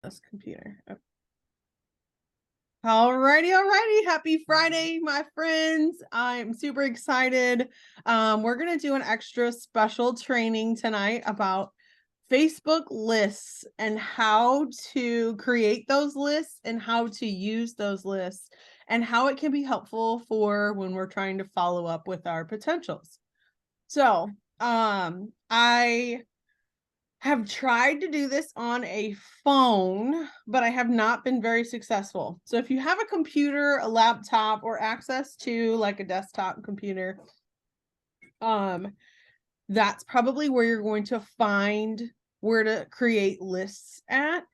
this computer. Okay. Alrighty. Happy Friday, my friends. I'm super excited. We're gonna do an extra special training tonight about Facebook lists and how to create those lists and how to use those lists and how it can be helpful for when we're trying to follow up with our potentials. So, I have tried to do this on a phone, but I have not been very successful. So if you have a computer, a laptop, or access to like a desktop computer, that's probably where you're going to find where to create lists at.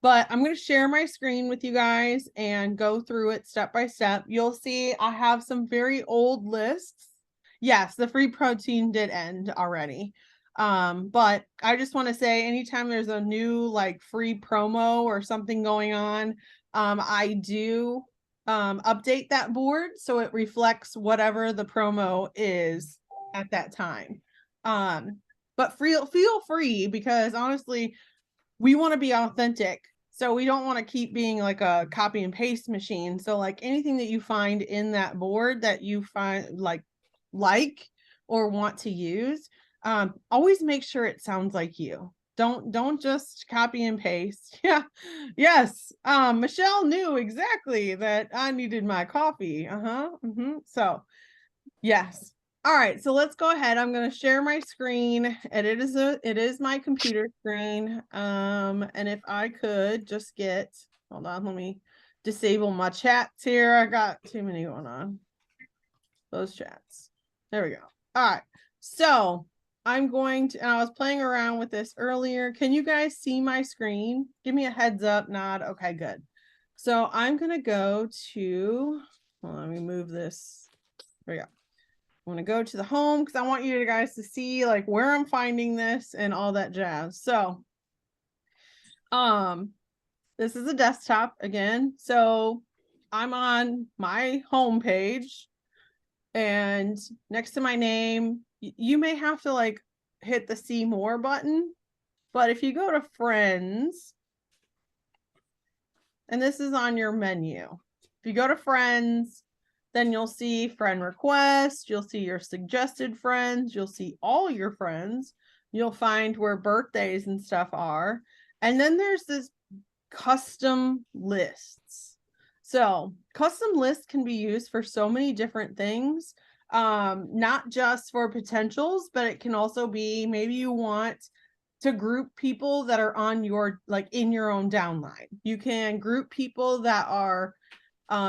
But I'm going to share my screen with you guys and go through it step by step. You'll see I have some very old lists. Yes, the free protein did end already. But I just want to say anytime there's a new like free promo or something going on, I do update that board so it reflects whatever the promo is at that time. But feel free, because honestly, we want to be authentic. So we don't want to keep being like a copy and paste machine. So like anything that you find in that board that you find like or want to use, always make sure it sounds like you. Don't just copy and paste. Yeah. Yes. Michelle knew exactly that I needed my coffee. So yes. All right, so let's go ahead. I'm going to share my screen, and it is my computer screen. And if I could just get, hold on, let me disable my chats here. I got too many going on. Those chats. There we go. All right. So I'm going to, and I was playing around with this earlier. Can you guys see my screen? Give me a heads up nod. Okay, good. So I'm going to go to, well, let me move this. There we go. I'm going to go to the home because I want you guys to see like where I'm finding this and all that jazz. So, this is a desktop again. So I'm on my home page, and next to my name, you may have to like hit the see more button. But if you go to friends, and this is on your menu, if you go to friends, then you'll see friend request, you'll see your suggested friends, you'll see all your friends, you'll find where birthdays and stuff are. And then there's this custom lists. So custom lists can be used for so many different things, not just for potentials, but it can also be maybe you want to group people that are on your, like in your own downline. You can group people that are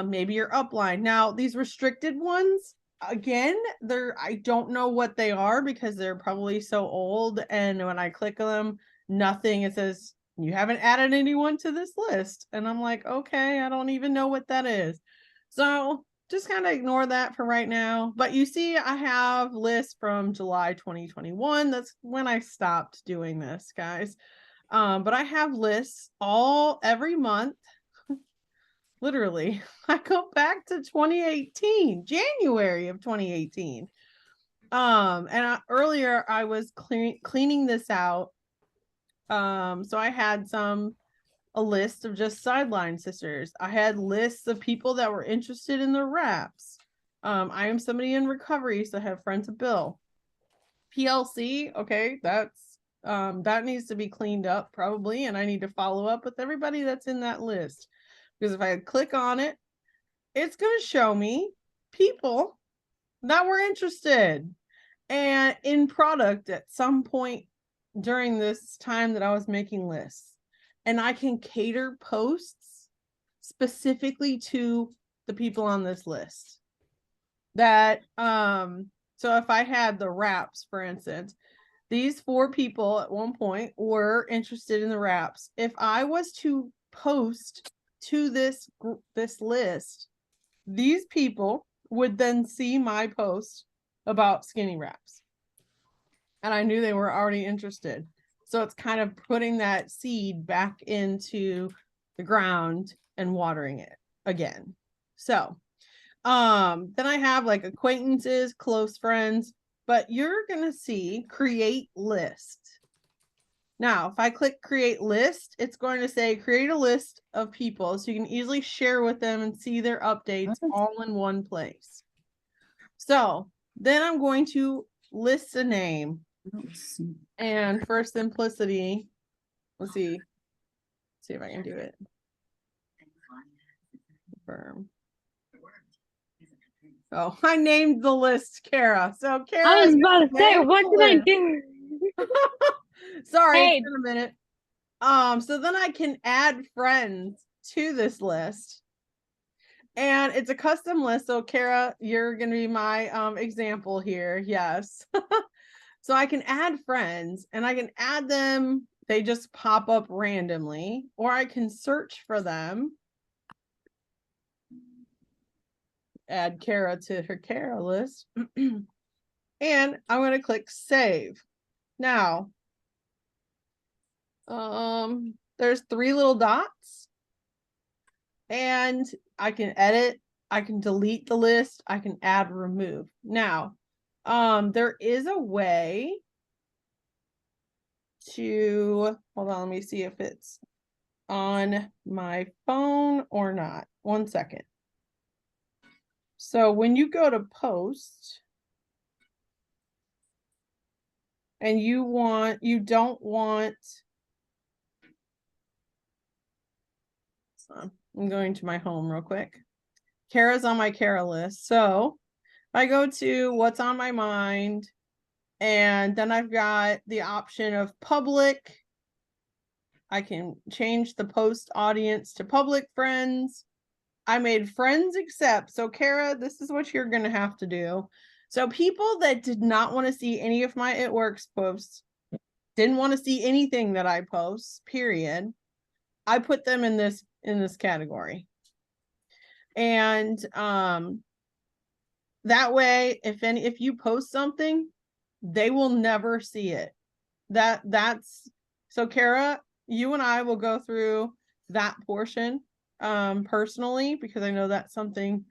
maybe your upline. Now, these restricted ones, again, I don't know what they are because they're probably so old. And when I click them, nothing, it says, you haven't added anyone to this list. And I'm like, okay, I don't even know what that is. So just kind of ignore that for right now. But you see, I have lists from July 2021. That's when I stopped doing this, guys. But I have lists every month. Literally, I go back to 2018, January of 2018. Earlier I was cleaning this out. So I had a list of just Sideline Sisters. I had lists of people that were interested in the wraps. I am somebody in recovery, so I have friends of Bill. PLC, okay, that needs to be cleaned up probably, and I need to follow up with everybody that's in that list. Because if I click on it, it's going to show me people that were interested and in product at some point during this time that I was making lists. And I can cater posts specifically to the people on this list. So if I had the wraps, for instance, these 4 people at one point were interested in the wraps. If I was to post to this list, these people would then see my post about skinny wraps. And I knew they were already interested. So it's kind of putting that seed back into the ground and watering it again. So, then I have like acquaintances, close friends, but you're going to see create list. Now, if I click create list, it's going to say create a list of people so you can easily share with them and see their updates all in one place. So then I'm going to list a name. And for simplicity, let's see if I can do it. Confirm. Oh, I named the list Kara. So Kara. I was about to say, what did I do? Sorry, it's been a minute. So then I can add friends to this list. And it's a custom list. So Kara, you're gonna be my example here. Yes. So I can add friends and I can add them. They just pop up randomly, or I can search for them. Add Kara to her Kara list. And I'm going to click save. Now, there's 3 little dots. And I can edit, I can delete the list, I can add, remove. Now, there is a way to, hold on, let me see if it's on my phone or not. 1 second. So when you go to post and you don't want, so I'm going to my home real quick. Kara's on my Kara list. So I go to what's on my mind, and then I've got the option of public. I can change the post audience to public friends. I made friends accept. So Kara, this is what you're going to have to do. So people that did not want to see any of my It Works posts, didn't want to see anything that I post, period, I put them in this category. And that way, if you post something, they will never see it. That's so Kara, you and I will go through that portion personally, because I know that's something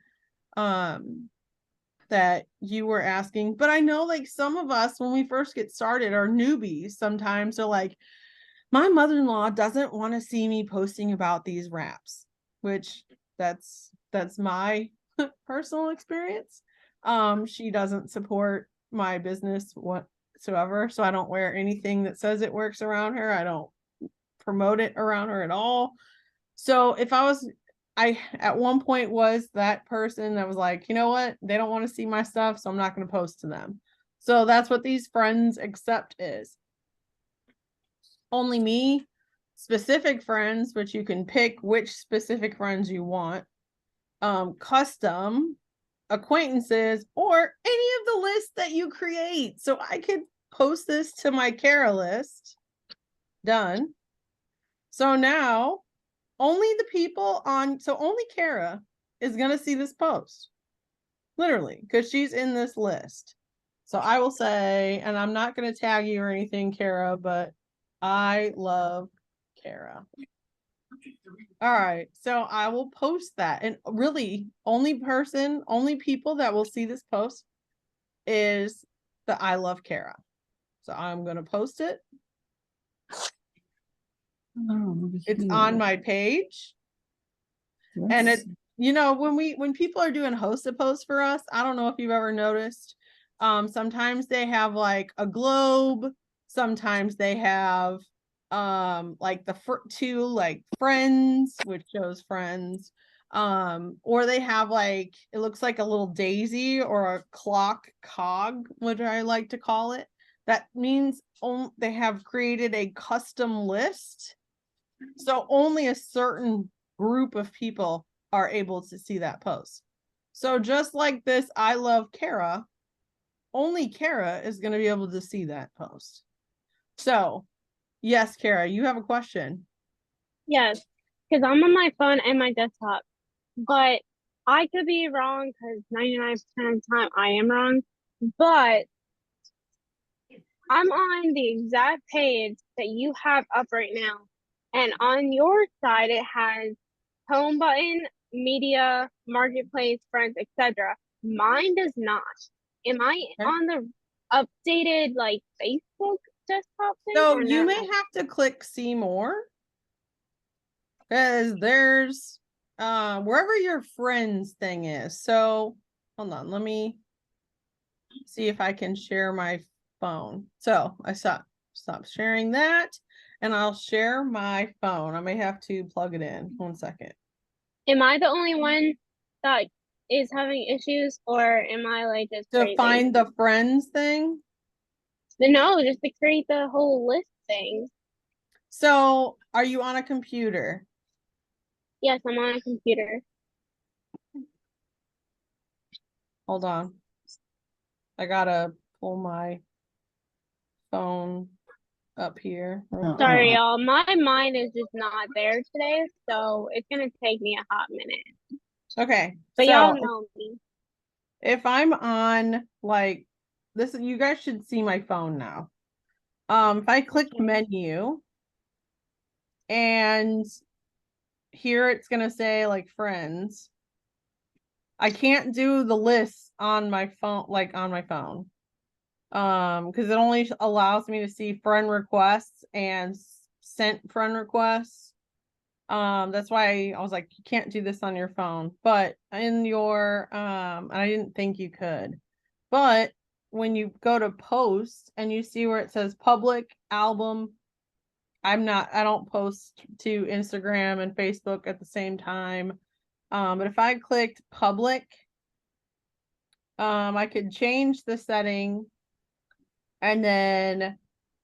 that you were asking. But I know, like, some of us when we first get started are newbies. Sometimes they're like, my mother-in-law doesn't want to see me posting about these wraps, which that's my personal experience. She doesn't support my business whatsoever, so I don't wear anything that says It Works around her. I don't promote it around her at all. So if I at one point was that person that was like, you know what, they don't want to see my stuff, so I'm not going to post to them. So that's what these friends accept is. Only me, specific friends, which you can pick which specific friends you want, custom, acquaintances, or any of the lists that you create. So I could post this to my Kara list. Done. So now only the people only Kara is going to see this post. Literally, because she's in this list. So I will say, and I'm not going to tag you or anything, Kara, but I love Kara. All right, so I will post that. And really, only people that will see this post is the I love Kara. So I'm going to post it. It's on my page. And it, when people are doing hosted posts for us, I don't know if you've ever noticed, sometimes they have like a globe, sometimes they have like the two like friends, which shows friends, or they have like, it looks like a little daisy or a clock cog, what I like to call it. That means they have created a custom list, so only a certain group of people are able to see that post. So just like this, I love Kara, only Kara is going to be able to see that post. So yes, Kara, you have a question. Yes, because I'm on my phone and my desktop, but I could be wrong because 99% of the time I am wrong, but I'm on the exact page that you have up right now. And on your side, it has home button, media, marketplace, friends, etc. Mine does not. Am I on the updated like Facebook desktop thing? So or you no? may have to click see more, because there's wherever your friends thing is. So hold on, let me see if I can share my phone. So I stop sharing that, and I'll share my phone. I may have to plug it in. 1 second. Am I the only one that is having issues, or am I like just To crazy? find the friends thing. No, just to create the whole list thing. So are you on a computer? Yes, I'm on a computer. Hold on. I gotta pull my phone up here. Sorry, y'all. My mind is just not there today, so it's gonna take me a hot minute. Okay. But So y'all know me. if I'm on like this, you guys should see my phone now. If I click menu, and here it's gonna say like friends. I can't do the list on my phone, because it only allows me to see friend requests and sent friend requests. That's why I was like, you can't do this on your phone, but in your and I didn't think you could, but when you go to post and you see where it says public album, I don't post to Instagram and Facebook at the same time. But if I clicked public, I could change the setting, and then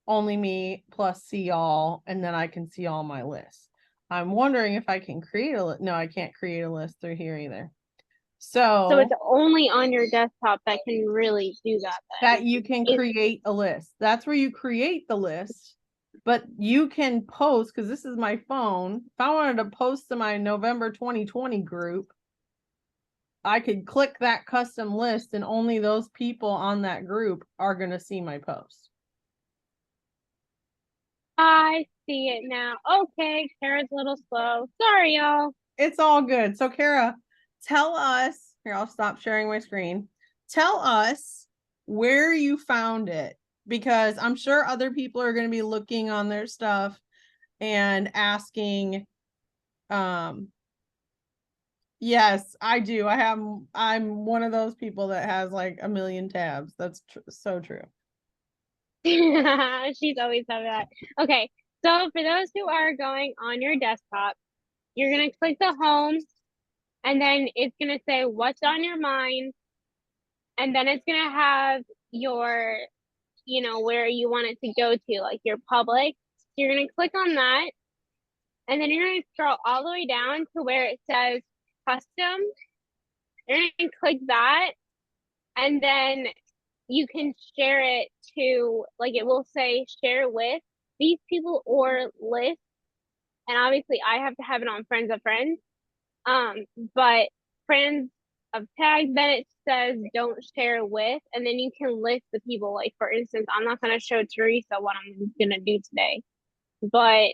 only me plus see all, and then I can see all my lists. I'm wondering if I can create a list. No, I can't create a list through here either. So it's only on your desktop that can really do that then. That you can create a list. That's where you create the list, but you can post, because this is my phone. If I wanted to post to my November 2020 group, I could click that custom list, and only those people on that group are going to see my post. I see it now. Okay, Kara's a little slow. Sorry, y'all. It's all good. So Kara, tell us, here, I'll stop sharing my screen. Tell us where you found it, because I'm sure other people are going to be looking on their stuff and asking. Yes, I do. I'm one of those people that has like a million tabs. That's so true. She's always done that. Okay, so for those who are going on your desktop, you're gonna click the home, and then it's gonna say what's on your mind, and then it's gonna have your, where you want it to go to, like your public. So you're gonna click on that, and then you're gonna scroll all the way down to where it says custom. You're gonna click that, and then you can share it to, like, it will say share with these people or list. And obviously I have to have it on friends of friends. But friends of tags, then it says don't share with, and then you can list the people. Like, for instance, I'm not gonna show Teresa what I'm gonna do today, but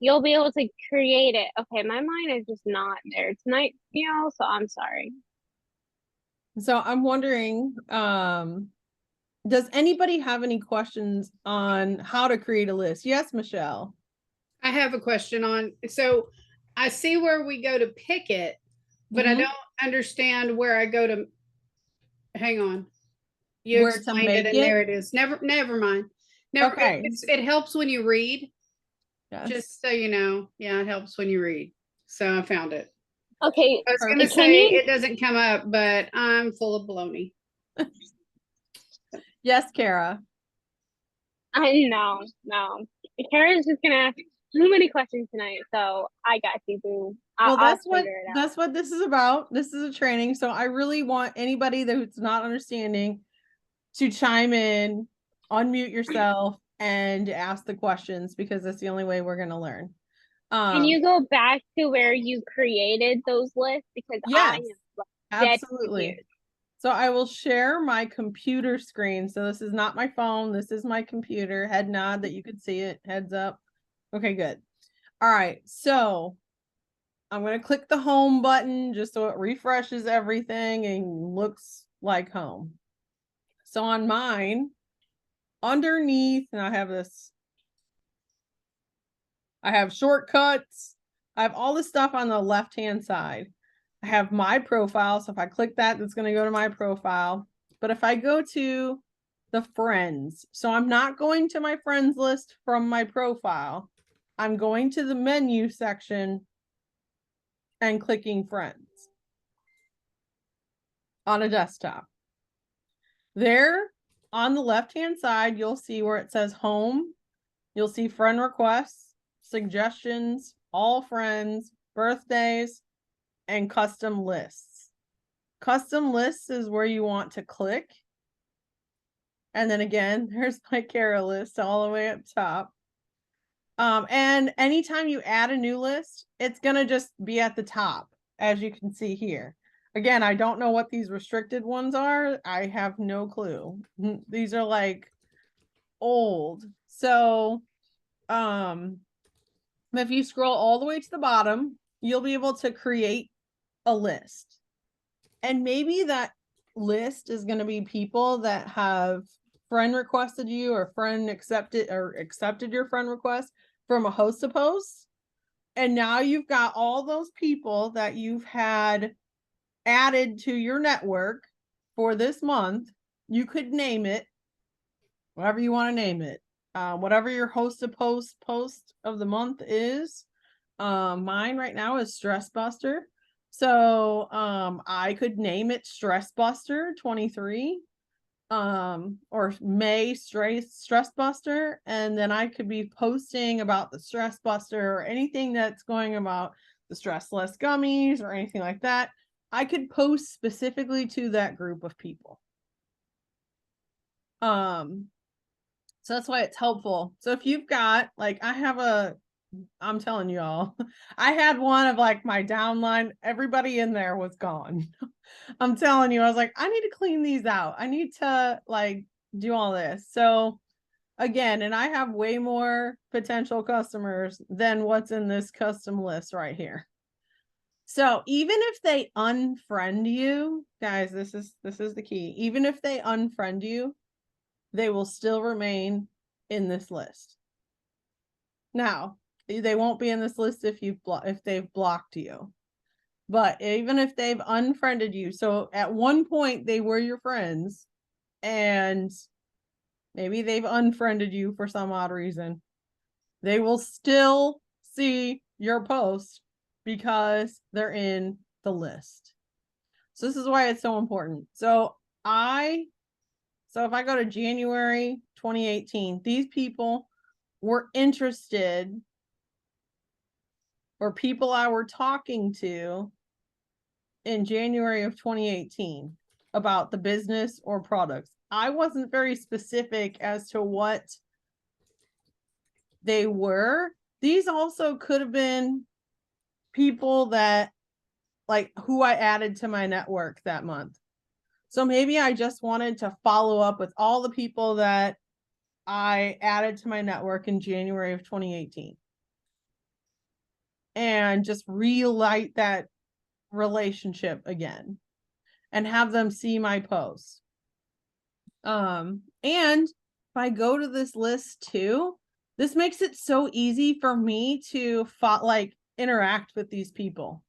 you'll be able to create it. Okay, my mind is just not there tonight, so I'm sorry. So I'm wondering, does anybody have any questions on how to create a list? Yes, Michelle. I have a question on, so I see where we go to pick it, but I don't understand where I go to, hang on. You Where to explained make it, and there it is. Never mind. Never, Okay. it helps when you read, Yes. just so you know. Yeah, it helps when you read. So I found it. Okay, I was Perfect. gonna say it doesn't come up, but I'm full of baloney. Yes, Kara. I know, no. Kara's just gonna ask too many questions tonight, so I got you, boo. Well, that's I'll figure it out. That's what this is about. This is a training. So I really want anybody who's not understanding to chime in, unmute yourself, and ask the questions, because that's the only way we're going to learn. Can you go back to where you created those lists? Because yes, I am absolutely. confused. So I will share my computer screen. So this is not my phone. This is my computer. Head nod that you could see it. Heads up. Okay, good. All right. So I'm going to click the home button just so it refreshes everything and looks like home. So on mine, underneath, and I have this, I have shortcuts. I have all this stuff on the left-hand side. I have my profile. So if I click that, it's going to go to my profile. But if I go to the friends, so I'm not going to my friends list from my profile. I'm going to the menu section and clicking friends on a desktop. There on the left-hand side, you'll see where it says home. You'll see friend requests, suggestions, all friends, birthdays, and custom lists. Custom lists is where you want to click. And then again, there's my Kara list all the way up top. And anytime you add a new list, it's going to just be at the top, as you can see here. Again, I don't know what these restricted ones are. I have no clue. These are like old. So, if you scroll all the way to the bottom, you'll be able to create a list. And maybe that list is going to be people that have friend requested you or friend accepted your friend request from a host of posts. And now you've got all those people that you've had added to your network for this month. You could name it whatever you want to name it. Whatever your host of post of the month is. Mine right now is Stress Buster. So I could name it Stress Buster 23. Or May Stress Buster, and then I could be posting about the Stress Buster or anything that's going about the Stress Less gummies or anything like that. I could post specifically to that group of people. So that's why it's helpful. So if you've got, like, I'm telling you all, I had one of like my downline, everybody in there was gone. I'm telling you, I was like, I need to clean these out. I need to like do all this. So again, and I have way more potential customers than what's in this custom list right here. So even if they unfriend you, guys, this is the key. Even if they unfriend you, they will still remain in this list. Now, they won't be in this list if they've blocked you. But even if they've unfriended you, so at one point they were your friends and maybe they've unfriended you for some odd reason, they will still see your post because they're in the list. So this is why it's so important. So if I go to January 2018, these people were interested, or people I were talking to in January of 2018 about the business or products. I wasn't very specific as to what they were. These also could have been people that, like, who I added to my network that month. So maybe I just wanted to follow up with all the people that I added to my network in January of 2018 and just relight that relationship again and have them see my posts. And if I go to this list too, this makes it so easy for me to interact with these people.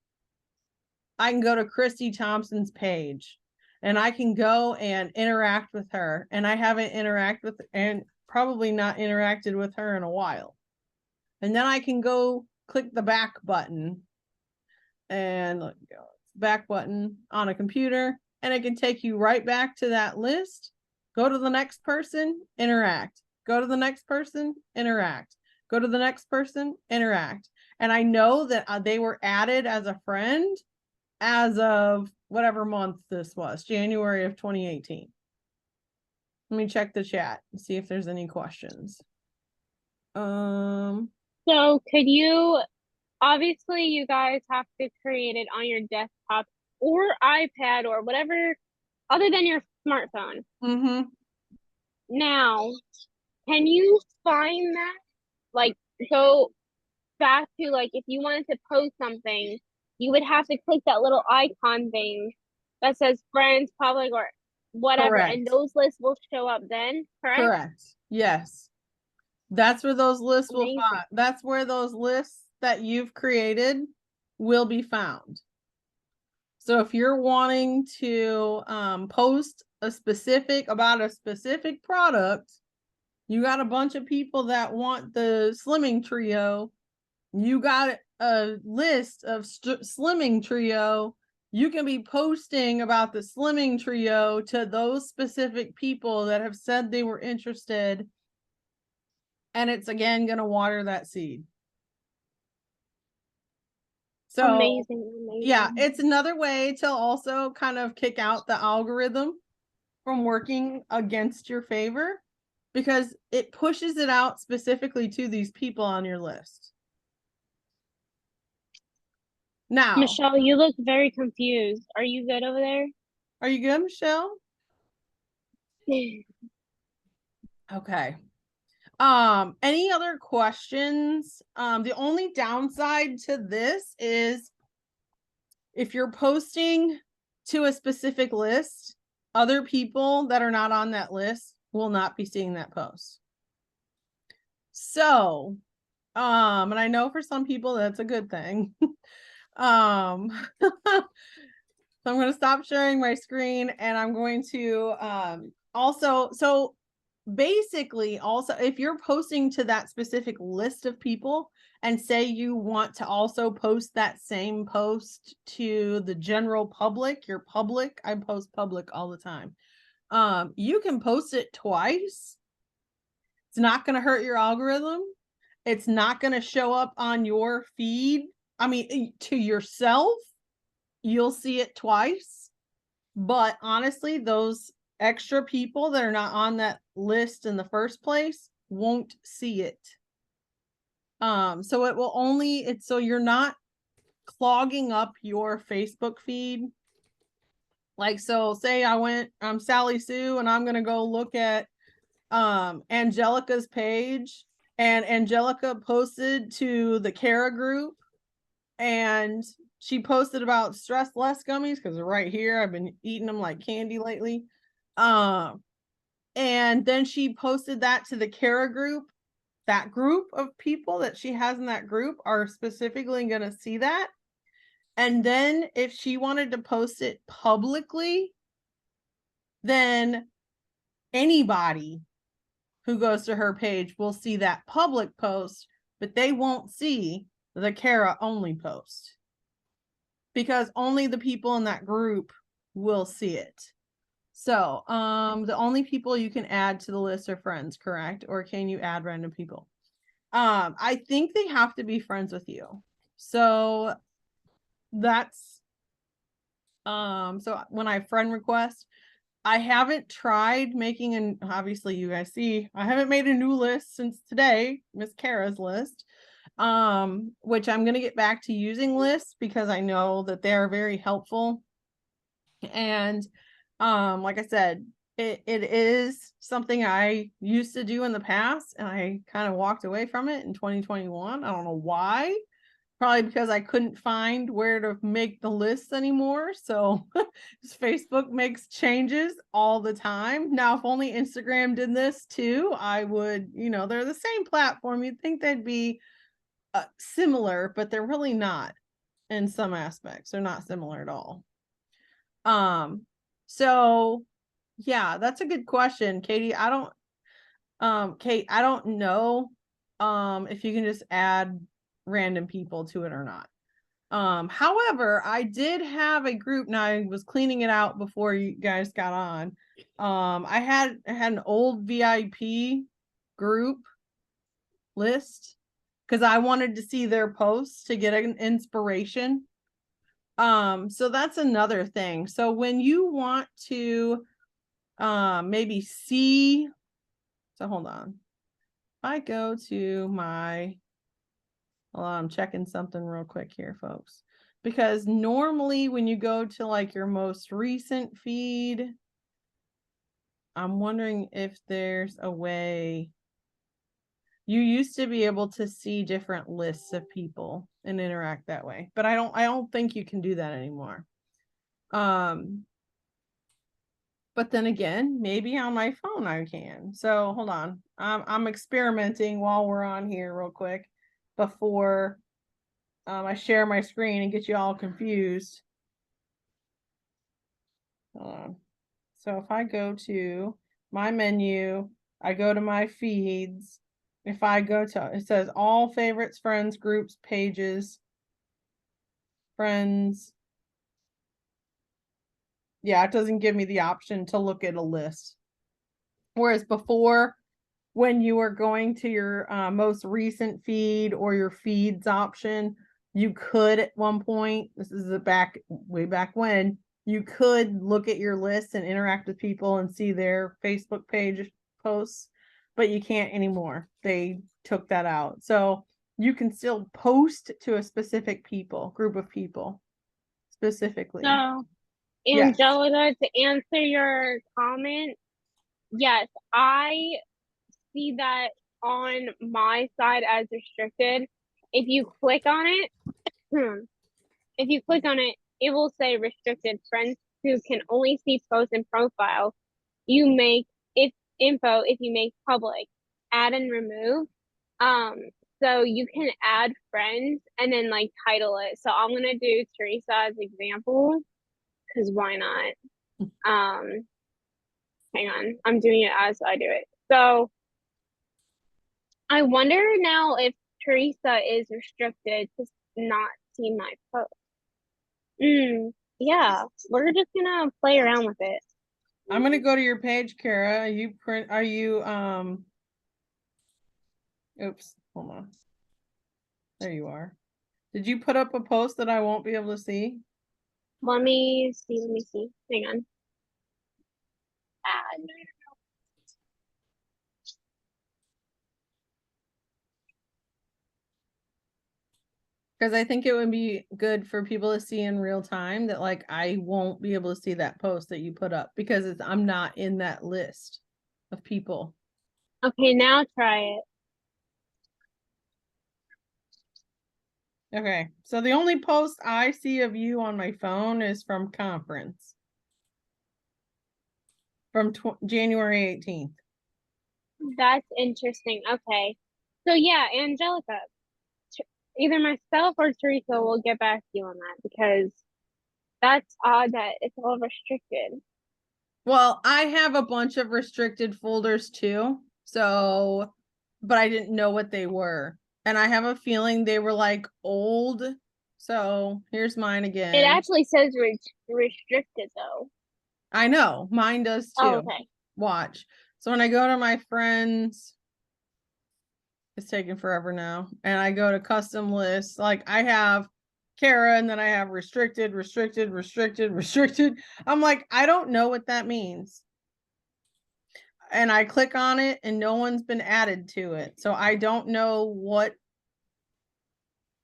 I can go to Christy Thompson's page and I can go and interact with her, and I haven't probably not interacted with her in a while. And then I can go click the back button and back button on a computer, and it can take you right back to that list. Go to the next person, interact. Go to the next person, interact. Go to the next person, interact. And I know that they were added as a friend as of whatever month this was, January of 2018. Let me check the chat and see if there's any questions. So could you, obviously you guys have to create it on your desktop or iPad or whatever other than your smartphone. Mm-hmm. Now, can you find that? Like, go back to, like, if you wanted to post something, you would have to click that little icon thing that says friends, public, or whatever, and Correct. those lists will show up then, correct? Correct. Yes. That's where those lists will Amazing. find. That's where those lists that you've created will be found. So if you're wanting to post about a specific product, you got a bunch of people that want the Slimming Trio, you got a list of Slimming Trio, you can be posting about the Slimming Trio to those specific people that have said they were interested. And it's again going to water that seed. So Amazing. yeah, it's another way to also kind of kick out the algorithm from working against your favor, because it pushes it out specifically to these people on your list. Now, Michelle, you look very confused. Are you good over there? are you good, Michelle? Okay. Any other questions? The only downside to this is if you're posting to a specific list, other people that are not on that list will not be seeing that post. So, and I know for some people that's a good thing. So I'm going to stop sharing my screen, and I'm going to also, so basically also, if you're posting to that specific list of people and say you want to also post that same post to the general public, your public, I post public all the time. You can post it twice. It's not going to hurt your algorithm. It's not going to show up on your feed. I mean, to yourself, you'll see it twice. But honestly, those extra people that are not on that list in the first place won't see it. So it will only, so you're not clogging up your Facebook feed. Like, so say I'm Sally Sue, and I'm going to go look at Angelica's page, and Angelica posted to the Kara group, and she posted about Stress Less gummies because they're right here. I've been eating them like candy lately. And then she posted that to the Kara group. That group of people that she has in that group are specifically going to see that. And then if she wanted to post it publicly, then anybody who goes to her page will see that public post, but they won't see the Kara only post, because only the people in that group will see it. So, the only people you can add to the list are friends, correct? Or can you add random people? I think they have to be friends with you. So that's, so when I friend request, I haven't tried making obviously you guys see, I haven't made a new list since today, Miss Kara's list, which I'm going to get back to using lists because I know that they're very helpful. And, like I said, it is something I used to do in the past, and I kind of walked away from it in 2021. I don't know why. Probably because I couldn't find where to make the lists anymore. So Facebook makes changes all the time. Now, if only Instagram did this too, I would, they're the same platform. You'd think they'd be similar, but they're really not in some aspects. They're not similar at all. So yeah, that's a good question, Katie. Kate, I don't know if you can just add random people to it or not. However, I did have a group. Now, I was cleaning it out before you guys got on. I had an old VIP group list because I wanted to see their posts to get an inspiration. So that's another thing. So when you want to maybe see, so hold on. If I go to my, hold on, I'm checking something real quick here, folks. Because normally when you go to like your most recent feed, I'm wondering if there's a way. You used to be able to see different lists of people and interact that way, but I don't think you can do that anymore. But But then again, maybe on my phone I can. So hold on. I'm experimenting while we're on here real quick before I share my screen and get you all confused. Hold on. So if I go to my menu, I go to my feeds. If I go to, it says all favorites, friends, groups, pages, friends. Yeah, it doesn't give me the option to look at a list. Whereas before, when you were going to your most recent feed or your feeds option, you could at one point, this is way back when, you could look at your list and interact with people and see their Facebook page posts, but you can't anymore. They took that out. So you can still post to a specific group of people specifically. So, Yes. Angelica, to answer your comment, yes, I see that on my side as restricted. If you click on it, it will say restricted friends who can only see posts and profile. You make if you make public, add and remove. So you can add friends and then like title it. So I'm gonna do Teresa as example, because why not? Hang on, I'm doing it as I do it. So I wonder now if Teresa is restricted to not see my post. Yeah, we're just gonna play around with it. I'm gonna go to your page, Kara. Oops, hold on. There you are. Did you put up a post that I won't be able to see? Let me see. Hang on. No. Because I think it would be good for people to see in real time that like I won't be able to see that post that you put up because I'm not in that list of people. Okay, now try it. Okay, so the only post I see of you on my phone is from conference. From January 18th. That's interesting. Okay. So yeah, Angelica, either myself or Teresa will get back to you on that because that's odd that it's all restricted. Well, I have a bunch of restricted folders too. So, but I didn't know what they were. And I have a feeling they were like old. So here's mine again. It actually says restricted though. I know mine does too. Oh, okay. Watch. So when I go to my friends, it's taking forever now. And I go to custom lists, like I have Kara and then I have restricted. I'm like, I don't know what that means. And I click on it and no one's been added to it. So I don't know what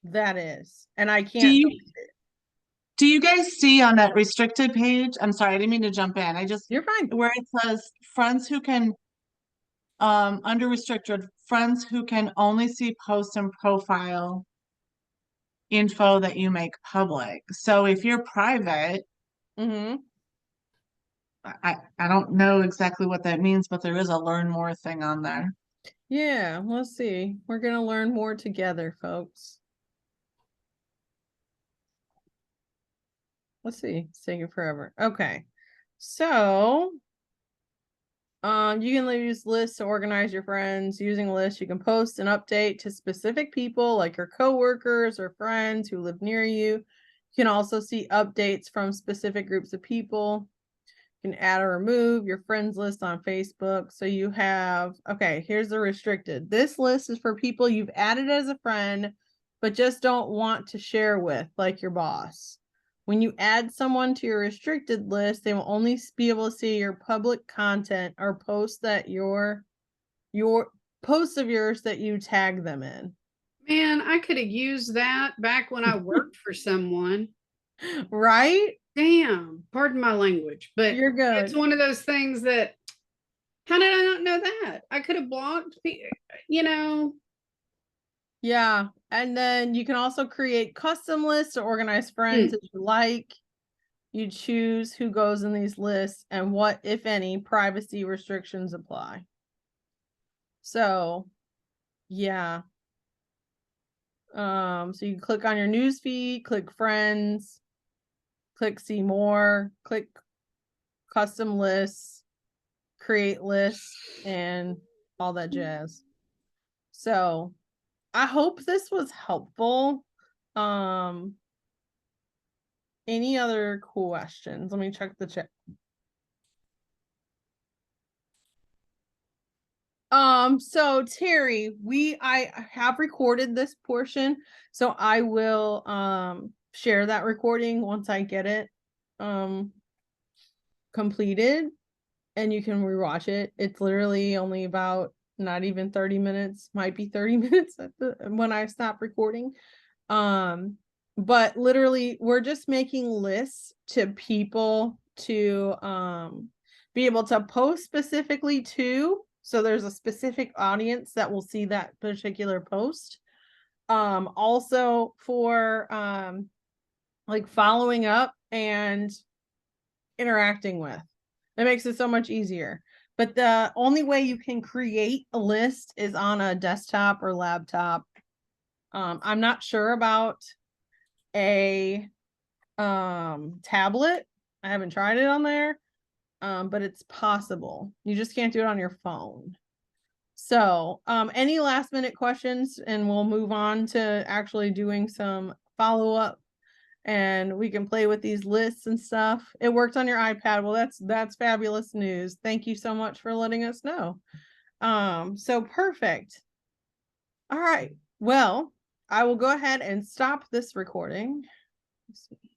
that is. And I can't do you guys see on that restricted page? I'm sorry, I didn't mean to jump in. You're fine. Where it says friends who can under restricted, friends who can only see post and profile info that you make public. So if you're private, Mm-hmm. I don't know exactly what that means, but there is a learn more thing on there. Yeah, let's see. We're gonna learn more together, folks. Let's see. It's taking forever. Okay. So you can use lists to organize your friends. Using lists, you can post and update to specific people like your coworkers or friends who live near you. You can also see updates from specific groups of people. You can add or remove your friends list on Facebook. So you have, okay, here's the restricted. This list is for people you've added as a friend, but just don't want to share with, like your boss. When you add someone to your restricted list, they will only be able to see your public content or posts that your posts of yours that you tag them in. Man, I could have used that back when I worked for someone. Right? Damn, pardon my language, but You're good. it's one of those things that, how did I not know that? I could have blocked, you know. Yeah. And then you can also create custom lists to organize friends as you like. You choose who goes in these lists and what, if any, privacy restrictions apply. So, yeah. So you click on your news feed, click friends, click see more, click custom lists, create lists, and all that jazz. So I hope this was helpful. Any other questions? Let me check the chat. So Terry, I have recorded this portion, so I will share that recording once I get it completed, and you can rewatch it. It's literally only about not even 30 minutes, might be 30 minutes when I stop recording. But literally we're just making lists to people to be able to post specifically to. So there's a specific audience that will see that particular post. Also for like following up and interacting with. It makes it so much easier. But the only way you can create a list is on a desktop or laptop. I'm not sure about a tablet. I haven't tried it on there. But it's possible. You just can't do it on your phone. So, any last minute questions, and we'll move on to actually doing some follow-up, and we can play with these lists and stuff. It worked on your iPad. Well, that's fabulous news. Thank you so much for letting us know. So perfect. All right. Well, I will go ahead and stop this recording. Let's see.